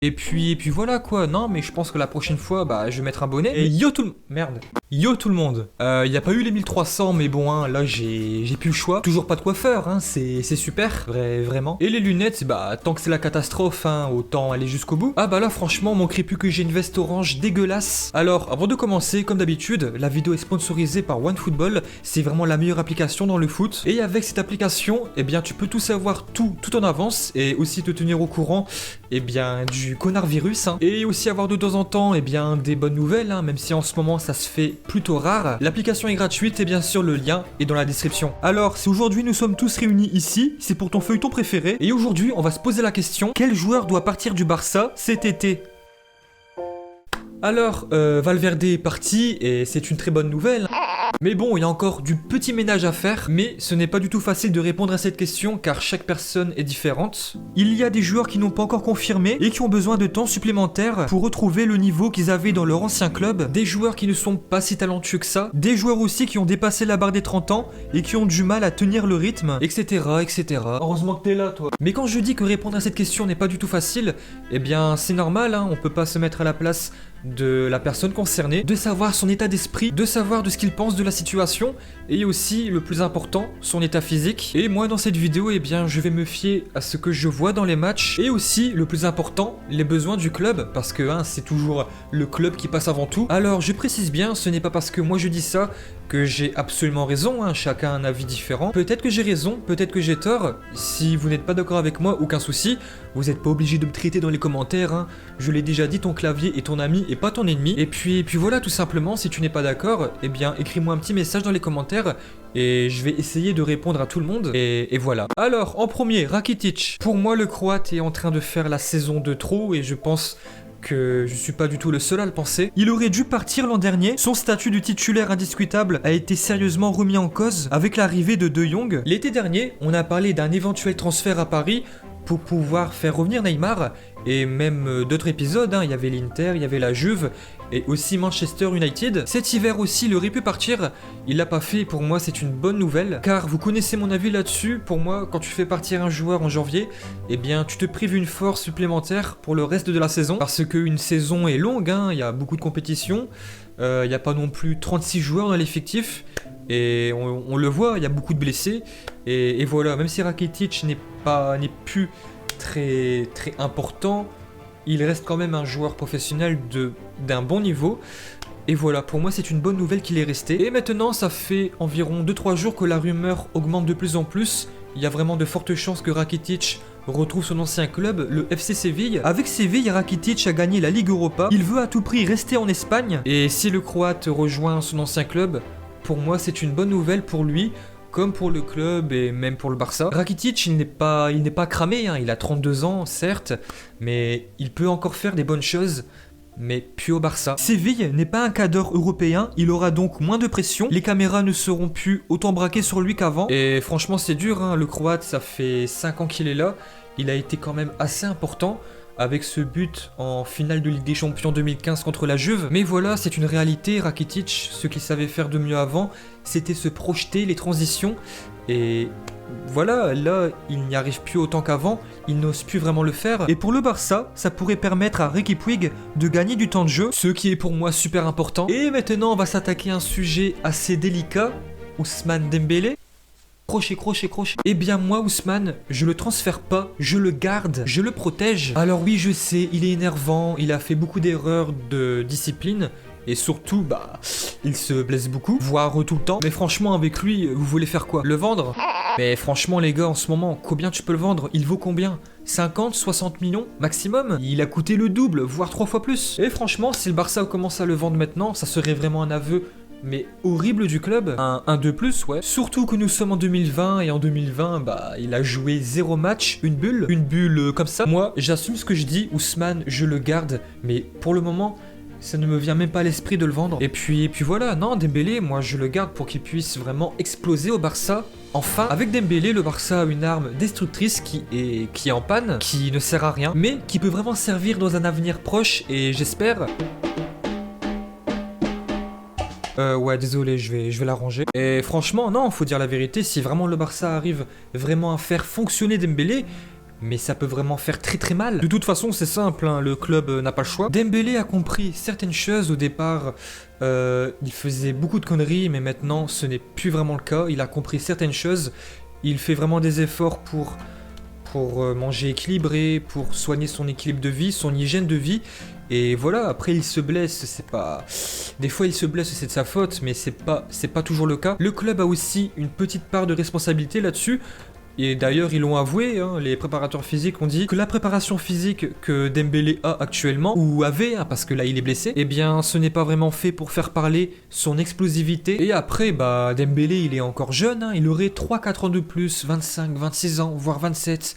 Et puis voilà quoi, non mais je pense que la prochaine fois, bah je vais mettre un bonnet. Et yo tout le... Merde. Yo tout le monde. Y a pas eu les 1300 mais bon hein, là j'ai plus le choix. Toujours pas de coiffeur hein, c'est super, vraiment. Et les lunettes, bah tant que c'est la catastrophe hein, autant aller jusqu'au bout. Ah bah là franchement, manquerait plus que j'ai une veste orange dégueulasse. Alors avant de commencer, comme d'habitude, la vidéo est sponsorisée par OneFootball. C'est vraiment la meilleure application dans le foot. Et avec cette application, eh bien tu peux tout savoir tout en avance et aussi te tenir au courant eh bien du connard virus hein. Et aussi avoir de temps en temps eh bien des bonnes nouvelles hein, même si en ce moment ça se fait plutôt rare. L'application est gratuite et bien sûr le lien est dans la description. Alors si aujourd'hui nous sommes tous réunis ici, c'est pour ton feuilleton préféré et aujourd'hui on va se poser la question, quel joueur doit partir du Barça cet été? Alors, Valverde est parti et c'est une très bonne nouvelle. Mais bon, il y a encore du petit ménage à faire, mais ce n'est pas du tout facile de répondre à cette question car chaque personne est différente. Il y a des joueurs qui n'ont pas encore confirmé et qui ont besoin de temps supplémentaire pour retrouver le niveau qu'ils avaient dans leur ancien club, des joueurs qui ne sont pas si talentueux que ça, des joueurs aussi qui ont dépassé la barre des 30 ans et qui ont du mal à tenir le rythme, etc. etc. Heureusement que t'es là, toi. Mais quand je dis que répondre à cette question n'est pas du tout facile, eh bien c'est normal, hein, on peut pas se mettre à la place de la personne concernée, de savoir son état d'esprit, de savoir de ce qu'il pense de la situation et aussi le plus important, son état physique. Et moi dans cette vidéo, eh bien je vais me fier à ce que je vois dans les matchs et aussi le plus important, les besoins du club parce que hein, c'est toujours le club qui passe avant tout. Alors je précise bien, ce n'est pas parce que moi je dis ça que j'ai absolument raison, hein, chacun a un avis différent. Peut-être que j'ai raison, peut-être que j'ai tort. Si vous n'êtes pas d'accord avec moi, aucun souci. Vous n'êtes pas obligé de me traiter dans les commentaires, hein. Je l'ai déjà dit, ton clavier est ton ami et pas ton ennemi. Et puis voilà, tout simplement, si tu n'es pas d'accord, eh bien écris-moi un petit message dans les commentaires et je vais essayer de répondre à tout le monde. Et voilà. Alors, en premier, Rakitic. Pour moi, le Croate est en train de faire la saison de trop et je pense que je suis pas du tout le seul à le penser. Il aurait dû partir l'an dernier, son statut de titulaire indiscutable a été sérieusement remis en cause avec l'arrivée de De Jong. L'été dernier, on a parlé d'un éventuel transfert à Paris pour pouvoir faire revenir Neymar et même d'autres épisodes, hein. Il y avait l'Inter, il y avait la Juve et aussi Manchester United. Cet hiver aussi, il aurait pu partir, il l'a pas fait, pour moi c'est une bonne nouvelle, car vous connaissez mon avis là-dessus, pour moi quand tu fais partir un joueur en janvier, eh bien tu te prives une force supplémentaire pour le reste de la saison, parce qu'une saison est longue, hein. Il y a beaucoup de compétitions, il n'y a pas non plus 36 joueurs dans l'effectif, et on le voit, il y a beaucoup de blessés, et voilà, même si Rakitic n'est plus très important, il reste quand même un joueur professionnel d'un bon niveau. Et voilà, pour moi c'est une bonne nouvelle qu'il est resté. Et maintenant ça fait environ 2-3 jours que la rumeur augmente de plus en plus. Il y a vraiment de fortes chances que Rakitic retrouve son ancien club, le FC Séville. Avec Séville, Rakitic a gagné la Ligue Europa. Il veut à tout prix rester en Espagne. Et si le Croate rejoint son ancien club, pour moi c'est une bonne nouvelle pour lui, comme pour le club et même pour le Barça. Rakitic, il n'est pas cramé, hein. Il a 32 ans, certes, mais il peut encore faire des bonnes choses, mais plus au Barça. Séville n'est pas un cadre européen, il aura donc moins de pression, les caméras ne seront plus autant braquées sur lui qu'avant, et franchement c'est dur, hein. Le Croate, ça fait 5 ans qu'il est là, il a été quand même assez important, avec ce but en finale de Ligue des Champions 2015 contre la Juve. Mais voilà, c'est une réalité, Rakitic, ce qu'il savait faire de mieux avant, c'était se projeter, les transitions, et voilà, là, il n'y arrive plus autant qu'avant, il n'ose plus vraiment le faire. Et pour le Barça, ça pourrait permettre à Riqui Puig de gagner du temps de jeu, ce qui est pour moi super important. Et maintenant, on va s'attaquer à un sujet assez délicat, Ousmane Dembélé. Crochet. Eh bien moi Ousmane, je le transfère pas, je le garde, je le protège. Alors oui je sais, il est énervant, il a fait beaucoup d'erreurs de discipline. Et surtout, bah, il se blesse beaucoup, voire tout le temps. Mais franchement, avec lui, vous voulez faire quoi? Le vendre? Mais franchement les gars, en ce moment, combien tu peux le vendre? Il vaut combien? 50, 60 millions maximum? Il a coûté le double, voire 3 fois plus. Et franchement, si le Barça commence à le vendre maintenant, ça serait vraiment un aveu mais horrible du club, un de plus, ouais. Surtout que nous sommes en 2020, et en 2020, bah, il a joué 0 match, une bulle comme ça. Moi, j'assume ce que je dis, Ousmane, je le garde, mais pour le moment, ça ne me vient même pas à l'esprit de le vendre. Et puis voilà, non, Dembélé, moi je le garde pour qu'il puisse vraiment exploser au Barça. Enfin, avec Dembélé, le Barça a une arme destructrice qui est en panne, qui ne sert à rien, mais qui peut vraiment servir dans un avenir proche, et j'espère... ouais, désolé, je vais la ranger. Et franchement, non, faut dire la vérité, si vraiment le Barça arrive vraiment à faire fonctionner Dembélé, mais ça peut vraiment faire très très mal. De toute façon, c'est simple, hein, le club n'a pas le choix. Dembélé a compris certaines choses au départ. Il faisait beaucoup de conneries, mais maintenant, ce n'est plus vraiment le cas. Il a compris certaines choses. Il fait vraiment des efforts pour manger équilibré, pour soigner son équilibre de vie, son hygiène de vie. Et voilà, après il se blesse, c'est pas... Des fois il se blesse, c'est de sa faute, mais c'est pas toujours le cas. Le club a aussi une petite part de responsabilité là-dessus. Et d'ailleurs, ils l'ont avoué, hein, les préparateurs physiques ont dit que la préparation physique que Dembélé a actuellement, ou avait, hein, parce que là il est blessé, eh bien ce n'est pas vraiment fait pour faire parler son explosivité. Et après, bah Dembélé il est encore jeune, hein, il aurait 3-4 ans de plus, 25, 26 ans, voire 27.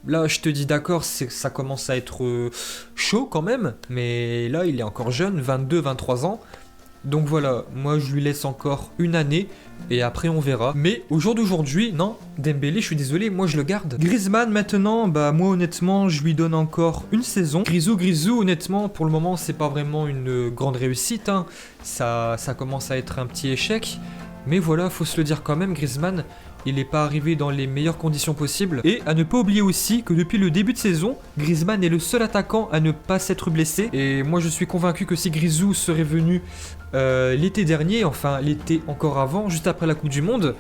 Là, je te dis d'accord, ça commence à être chaud quand même, mais là il est encore jeune, 22, 23 ans. Donc voilà, moi je lui laisse encore une année et après on verra. Mais au jour d'aujourd'hui, non, Dembélé, je suis désolé, moi je le garde. Griezmann maintenant, bah moi honnêtement, je lui donne encore une saison. Grisou, honnêtement, pour le moment, c'est pas vraiment une grande réussite, hein. Ça commence à être un petit échec. Mais voilà, faut se le dire quand même, Griezmann, il n'est pas arrivé dans les meilleures conditions possibles. Et à ne pas oublier aussi que depuis le début de saison, Griezmann est le seul attaquant à ne pas s'être blessé. Et moi je suis convaincu que si Grisou serait venu l'été dernier, enfin l'été encore avant, juste après la Coupe du Monde,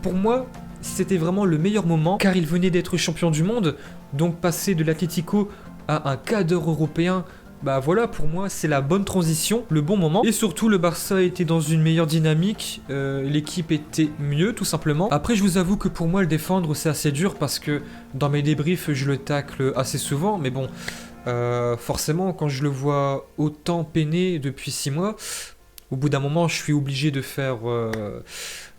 pour moi c'était vraiment le meilleur moment car il venait d'être champion du monde. Donc passer de l'Atlético à un cadre européen, bah voilà, pour moi c'est la bonne transition, le bon moment. Et surtout le Barça était dans une meilleure dynamique, l'équipe était mieux tout simplement. Après je vous avoue que pour moi le défendre c'est assez dur parce que dans mes débriefs je le tacle assez souvent. Mais bon, forcément quand je le vois autant peiner depuis 6 mois, au bout d'un moment je suis obligé de faire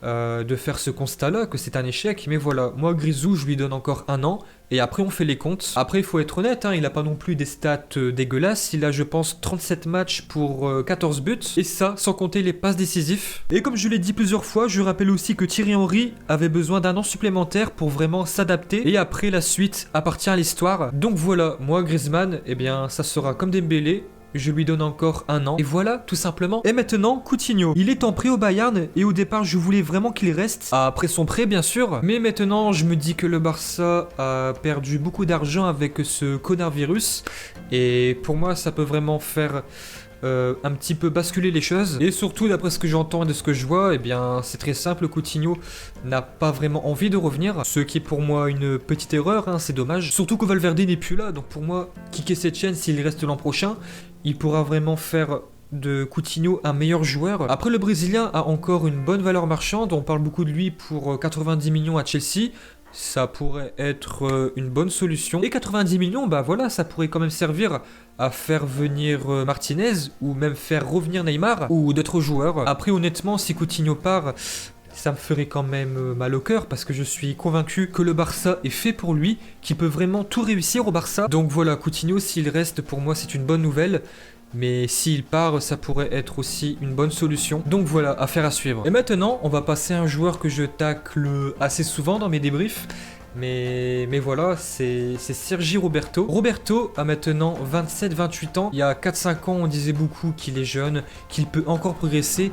ce constat là, que c'est un échec. Mais voilà, moi Grisou je lui donne encore un an. Et après on fait les comptes. Après il faut être honnête, hein, il a pas non plus des stats dégueulasses. Il a je pense 37 matchs pour 14 buts. Et ça sans compter les passes décisives. Et comme je l'ai dit plusieurs fois, je rappelle aussi que Thierry Henry avait besoin d'un an supplémentaire pour vraiment s'adapter. Et après la suite appartient à l'histoire. Donc voilà, moi Griezmann, eh bien ça sera comme Dembélé. Je lui donne encore un an. Et voilà, tout simplement. Et maintenant, Coutinho. Il est en prêt au Bayern. Et au départ, je voulais vraiment qu'il reste. Après son prêt, bien sûr. Mais maintenant, je me dis que le Barça a perdu beaucoup d'argent avec ce connard virus. Et pour moi, ça peut vraiment faire un petit peu basculer les choses. Et surtout, d'après ce que j'entends et de ce que je vois, eh bien, c'est très simple. Coutinho n'a pas vraiment envie de revenir. Ce qui est pour moi une petite erreur, hein, c'est dommage. Surtout que Valverde n'est plus là. Donc pour moi, Quique Setien, s'il reste l'an prochain, il pourra vraiment faire de Coutinho un meilleur joueur. Après, le Brésilien a encore une bonne valeur marchande. On parle beaucoup de lui pour 90 millions à Chelsea. Ça pourrait être une bonne solution. Et 90 millions, bah voilà, ça pourrait quand même servir à faire venir Martinez ou même faire revenir Neymar ou d'autres joueurs. Après, honnêtement, si Coutinho part, ça me ferait quand même mal au cœur parce que je suis convaincu que le Barça est fait pour lui, qu'il peut vraiment tout réussir au Barça. Donc voilà, Coutinho, s'il reste, pour moi, c'est une bonne nouvelle. Mais s'il part, ça pourrait être aussi une bonne solution. Donc voilà, affaire à suivre. Et maintenant, on va passer à un joueur que je tacle assez souvent dans mes débriefs. Mais voilà, c'est Sergi Roberto. Roberto a maintenant 27-28 ans. Il y a 4-5 ans, on disait beaucoup qu'il est jeune, qu'il peut encore progresser.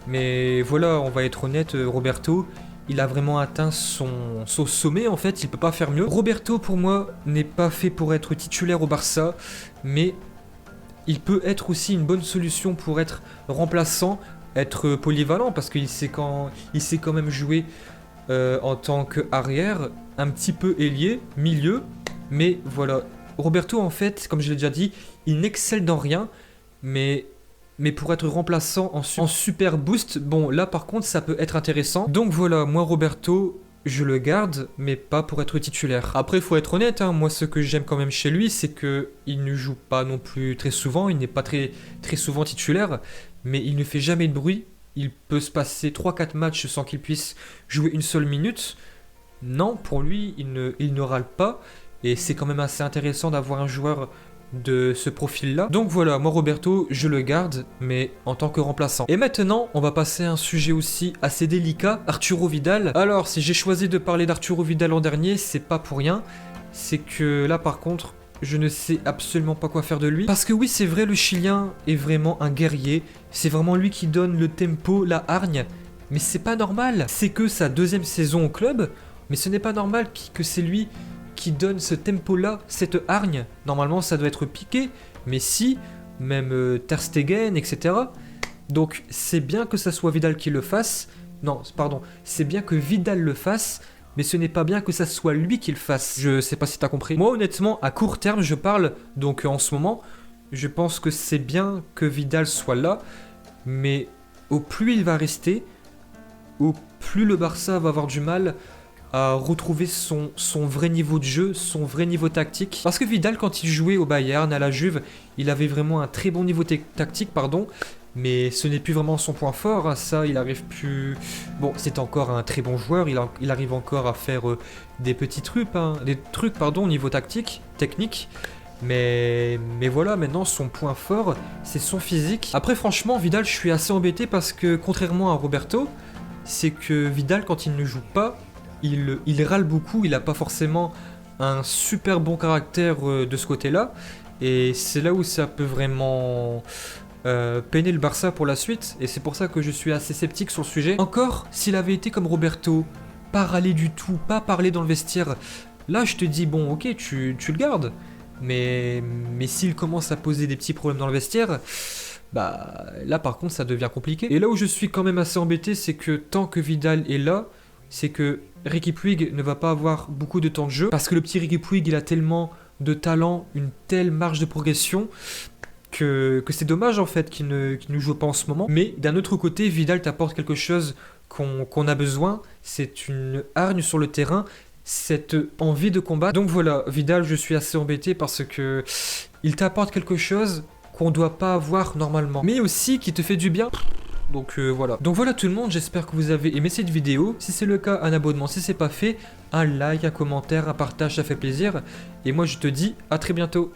Mais voilà, on va être honnête, Roberto, il a vraiment atteint son sommet en fait, il peut pas faire mieux. Roberto, pour moi, n'est pas fait pour être titulaire au Barça, mais il peut être aussi une bonne solution pour être remplaçant, être polyvalent, parce qu'il sait quand même jouer en tant qu'arrière, un petit peu ailier, milieu. Mais voilà, Roberto en fait, comme je l'ai déjà dit, il n'excelle dans rien, mais pour être remplaçant en super boost, bon là par contre ça peut être intéressant. Donc voilà, moi Roberto, je le garde, mais pas pour être titulaire. Après, il faut être honnête, hein, moi ce que j'aime quand même chez lui, c'est qu'il ne joue pas non plus très souvent, il n'est pas très souvent titulaire, mais il ne fait jamais de bruit. Il peut se passer 3-4 matchs sans qu'il puisse jouer une seule minute. Non, pour lui, il ne râle pas, et c'est quand même assez intéressant d'avoir un joueur de ce profil-là. Donc voilà, moi Roberto, je le garde, mais en tant que remplaçant. Et maintenant, on va passer à un sujet aussi assez délicat, Arturo Vidal. Alors, si j'ai choisi de parler d'Arturo Vidal l'an dernier, c'est pas pour rien. C'est que là, par contre, je ne sais absolument pas quoi faire de lui. Parce que oui, c'est vrai, le Chilien est vraiment un guerrier. C'est vraiment lui qui donne le tempo, la hargne. Mais c'est pas normal. C'est que sa deuxième saison au club, mais ce n'est pas normal que c'est lui qui donne ce tempo-là, cette hargne. Normalement, ça doit être Piqué, Messi, même Ter Stegen, etc. Donc, c'est bien que ça soit Vidal qui le fasse. Non, pardon, c'est bien que Vidal le fasse, mais ce n'est pas bien que ça soit lui qui le fasse. Je sais pas si t'as compris. Moi, honnêtement, à court terme, je parle, donc en ce moment, je pense que c'est bien que Vidal soit là, mais au plus il va rester, au plus le Barça va avoir du mal à retrouver son vrai niveau de jeu, son vrai niveau tactique. Parce que Vidal, quand il jouait au Bayern, à la Juve, il avait vraiment un très bon niveau tactique, pardon, mais ce n'est plus vraiment son point fort, hein, ça, il arrive plus... Bon, c'est encore un très bon joueur, il arrive encore à faire des petits trucs, au niveau technique, mais voilà, maintenant, son point fort, c'est son physique. Après, franchement, Vidal, je suis assez embêté parce que, contrairement à Roberto, c'est que Vidal, quand il ne joue pas, il râle beaucoup, il n'a pas forcément un super bon caractère de ce côté-là, et c'est là où ça peut vraiment peiner le Barça pour la suite, et c'est pour ça que je suis assez sceptique sur le sujet. Encore, s'il avait été comme Roberto, pas râler du tout, pas parler dans le vestiaire, là je te dis bon ok, tu le gardes, mais s'il commence à poser des petits problèmes dans le vestiaire, bah là par contre ça devient compliqué. Et là où je suis quand même assez embêté, c'est que tant que Vidal est là, c'est que Riqui Puig ne va pas avoir beaucoup de temps de jeu, parce que le petit Riqui Puig, il a tellement de talent, une telle marge de progression, que c'est dommage en fait qu'il ne joue pas en ce moment. Mais d'un autre côté, Vidal t'apporte quelque chose qu'on a besoin, c'est une hargne sur le terrain, cette envie de combat. Donc voilà, Vidal, je suis assez embêté parce que il t'apporte quelque chose qu'on ne doit pas avoir normalement, mais aussi qui te fait du bien. Donc voilà. Donc voilà tout le monde, j'espère que vous avez aimé cette vidéo. Si c'est le cas, un abonnement si c'est pas fait, un like, un commentaire, un partage, ça fait plaisir. Et moi je te dis à très bientôt.